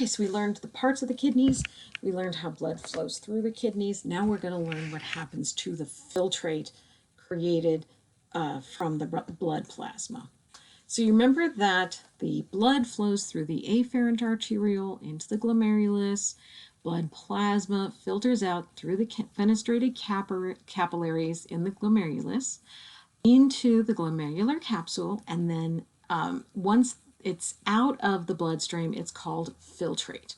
Okay, so we learned the parts of the kidneys. We learned how blood flows through the kidneys. Now we're going to learn what happens to the filtrate created from the blood plasma. So you remember that the blood flows through the afferent arteriole into the glomerulus. Blood plasma filters out through the fenestrated capillaries in the glomerulus into the glomerular capsule, and then once it's out of the bloodstream, it's called filtrate.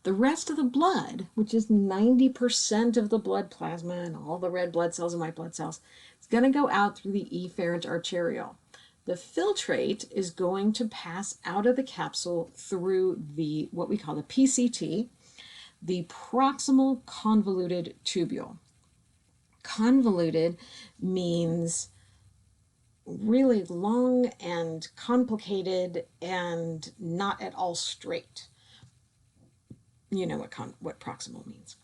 The rest of the blood, which is 90% of the blood plasma and all the red blood cells and white blood cells, is going to go out through the efferent arteriole. The filtrate is going to pass out of the capsule through the what we call the PCT, the proximal convoluted tubule. Convoluted means really long and complicated and not at all straight. You know what proximal means.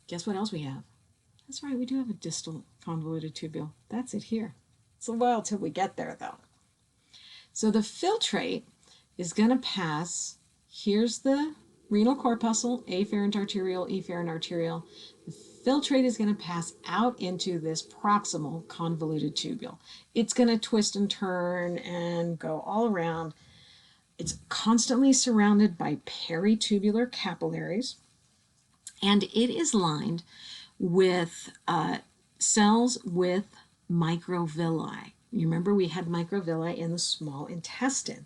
Guess what else we have? That's right, we do have a distal convoluted tubule. That's it here. It's a while till we get there, though. So the filtrate is going to pass, here's the renal corpuscle, afferent arteriole, efferent arteriole. The filtrate is going to pass out into this proximal convoluted tubule. It's going to twist and turn and go all around. It's constantly surrounded by peritubular capillaries, and it is lined with cells with microvilli. You remember we had microvilli in the small intestine.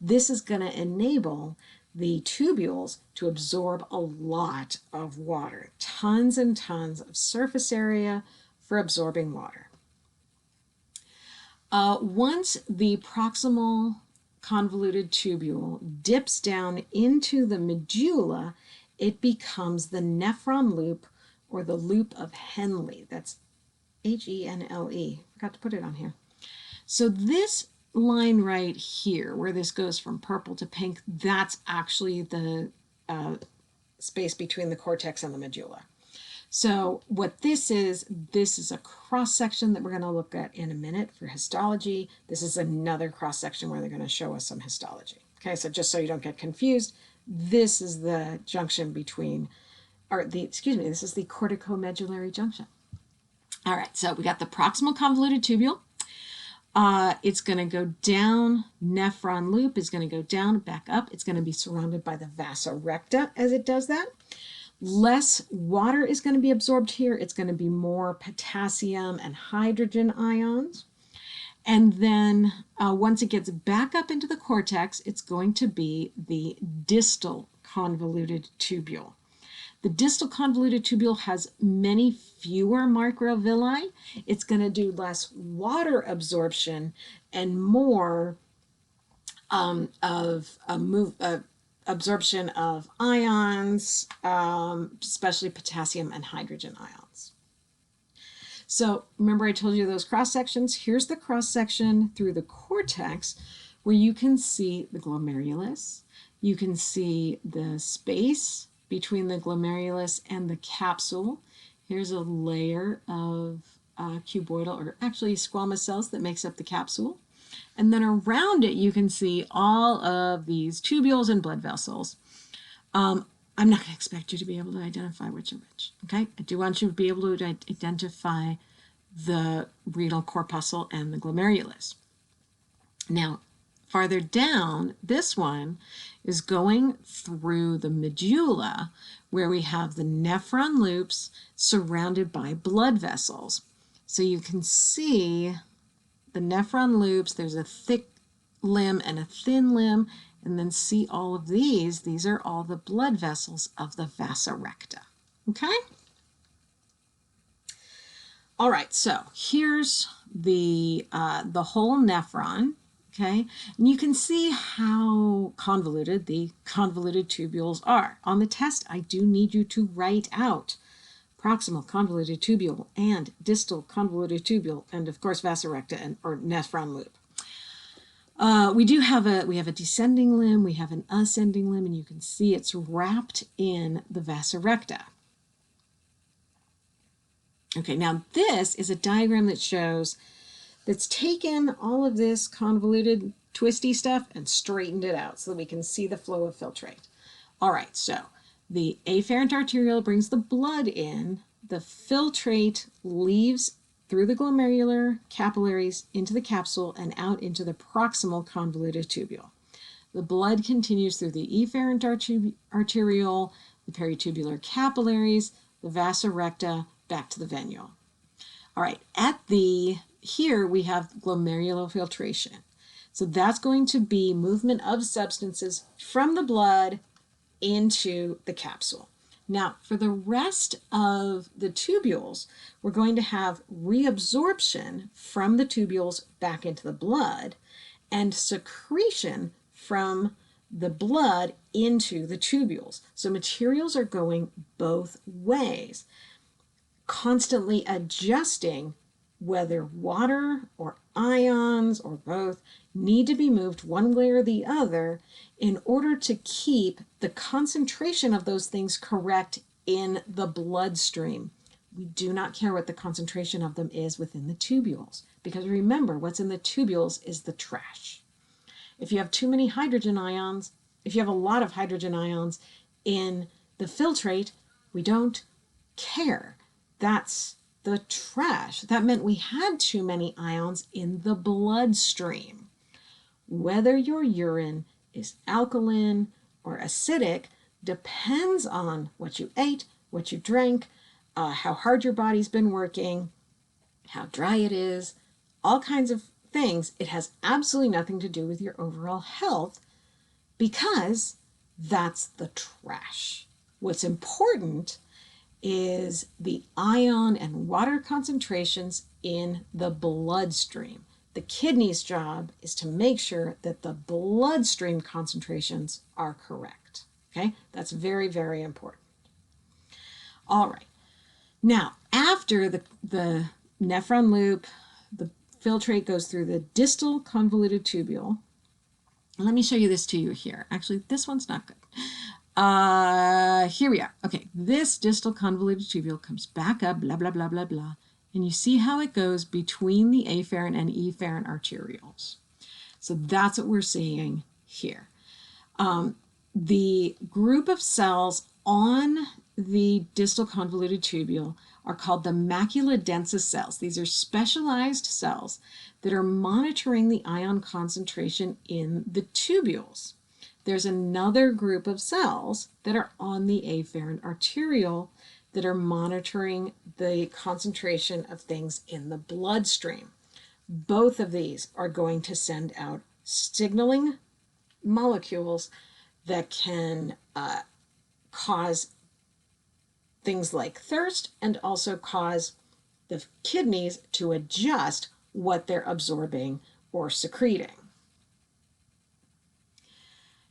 This is going to enable the tubules to absorb a lot of water, tons and tons of surface area for absorbing water. Once the proximal convoluted tubule dips down into the medulla, it becomes the nephron loop, or the loop of Henle. That's Henle. Forgot to put it on here. So this line right here, where this goes from purple to pink, that's actually the space between the cortex and the medulla. So what this is a cross-section that we're going to look at in a minute for histology. This is another cross-section where they're going to show us some histology. Okay, so just so you don't get confused, this is the junction between, this is the corticomedullary junction. All right, so we got the proximal convoluted tubule. It's going to go down, nephron loop is going to go down, back up. It's going to be surrounded by the vasa recta as it does that. Less water is going to be absorbed here. It's going to be more potassium and hydrogen ions. And then once it gets back up into the cortex, it's going to be the distal convoluted tubule. The distal convoluted tubule has many fewer microvilli. It's going to do less water absorption and more absorption of ions, especially potassium and hydrogen ions. So remember I told you those cross sections? Here's the cross section through the cortex where you can see the glomerulus. You can see the space between the glomerulus and the capsule. Here's a layer of cuboidal, or actually squamous cells that makes up the capsule. And then around it, you can see all of these tubules and blood vessels. I'm not going to expect you to be able to identify which are which, okay? I do want you to be able to identify the renal corpuscle and the glomerulus. Now, farther down, this one is going through the medulla, where we have the nephron loops surrounded by blood vessels. So you can see the nephron loops, there's a thick limb and a thin limb, and then see all of these. These are all the blood vessels of the vasa recta, okay? All right, so here's the whole nephron, okay? And you can see how convoluted the convoluted tubules are. On the test, I do need you to write out proximal convoluted tubule and distal convoluted tubule, and of course vasa recta or nephron loop. We have a descending limb, we have an ascending limb, and you can see it's wrapped in the vasa recta. Okay, now this is a diagram that shows that's taken all of this convoluted, twisty stuff and straightened it out so that we can see the flow of filtrate. All right, so the afferent arteriole brings the blood in. The filtrate leaves through the glomerular capillaries into the capsule and out into the proximal convoluted tubule. The blood continues through the efferent arteriole, the peritubular capillaries, the vasa recta, back to the venule. All right, here we have glomerular filtration. So that's going to be movement of substances from the blood into the capsule. Now, for the rest of the tubules, we're going to have reabsorption from the tubules back into the blood and secretion from the blood into the tubules. So materials are going both ways, constantly adjusting whether water or ions or both need to be moved one way or the other in order to keep the concentration of those things correct in the bloodstream. We do not care what the concentration of them is within the tubules, because remember, what's in the tubules is the trash. If you have too many hydrogen ions, if you have a lot of hydrogen ions in the filtrate, we don't care. That's the trash. That meant we had too many ions in the bloodstream. Whether your urine is alkaline or acidic depends on what you ate, what you drank, how hard your body's been working, how dry it is, all kinds of things. It has absolutely nothing to do with your overall health because that's the trash. What's important is the ion and water concentrations in the bloodstream. The kidney's job is to make sure that the bloodstream concentrations are correct. Okay, that's very, very important. All right. Now, after the nephron loop, the filtrate goes through the distal convoluted tubule. Let me show you this to you here. Actually, this one's not good. Here we are. Okay, this distal convoluted tubule comes back up, blah, blah, blah, blah, blah. And you see how it goes between the afferent and efferent arterioles. So that's what we're seeing here. The group of cells on the distal convoluted tubule are called the macula densa cells. These are specialized cells that are monitoring the ion concentration in the tubules. There's another group of cells that are on the afferent arteriole that are monitoring the concentration of things in the bloodstream. Both of these are going to send out signaling molecules that can cause things like thirst and also cause the kidneys to adjust what they're absorbing or secreting.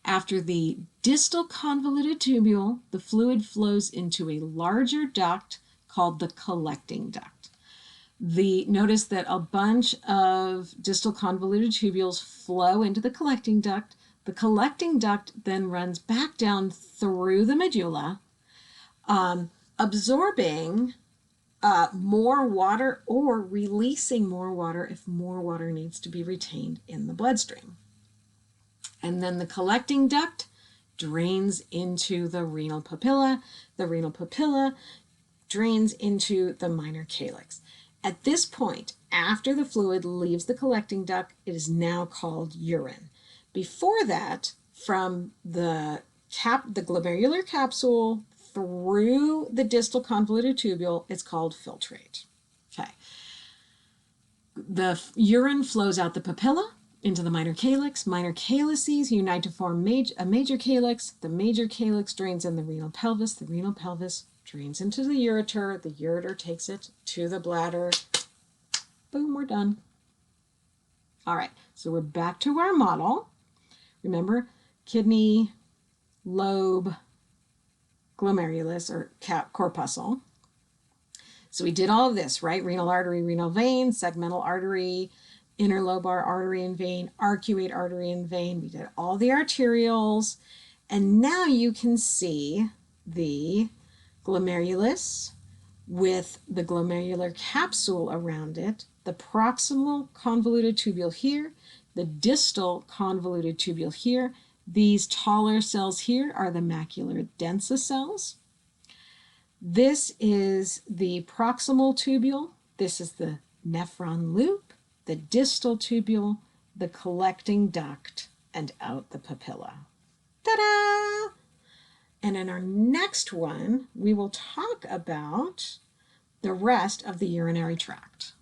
After the distal convoluted tubule, the fluid flows into a larger duct called the collecting duct. Notice that a bunch of distal convoluted tubules flow into the collecting duct. The collecting duct then runs back down through the medulla, absorbing more water or releasing more water if more water needs to be retained in the bloodstream. And then the collecting duct drains into the renal papilla. The renal papilla drains into the minor calyx. At this point, after the fluid leaves the collecting duct, it is now called urine. Before that, from the glomerular capsule through the distal convoluted tubule, it's called filtrate. Okay. The urine flows out the papilla into the minor calyx. Minor calyces unite to form a major calyx. The major calyx drains in the renal pelvis. The renal pelvis drains into the ureter. The ureter takes it to the bladder. Boom, we're done. All right, so we're back to our model. Remember, kidney, lobe, glomerulus, or corpuscle. So we did all of this, right? Renal artery, renal vein, segmental artery, interlobar artery and vein, arcuate artery and vein. We did all the arterioles. And now you can see the glomerulus with the glomerular capsule around it, the proximal convoluted tubule here, the distal convoluted tubule here, These taller cells here are the macular densa cells. This is the proximal tubule. This is the nephron loop, the distal tubule, the collecting duct, and out the papilla. Ta-da! And in our next one, we will talk about the rest of the urinary tract.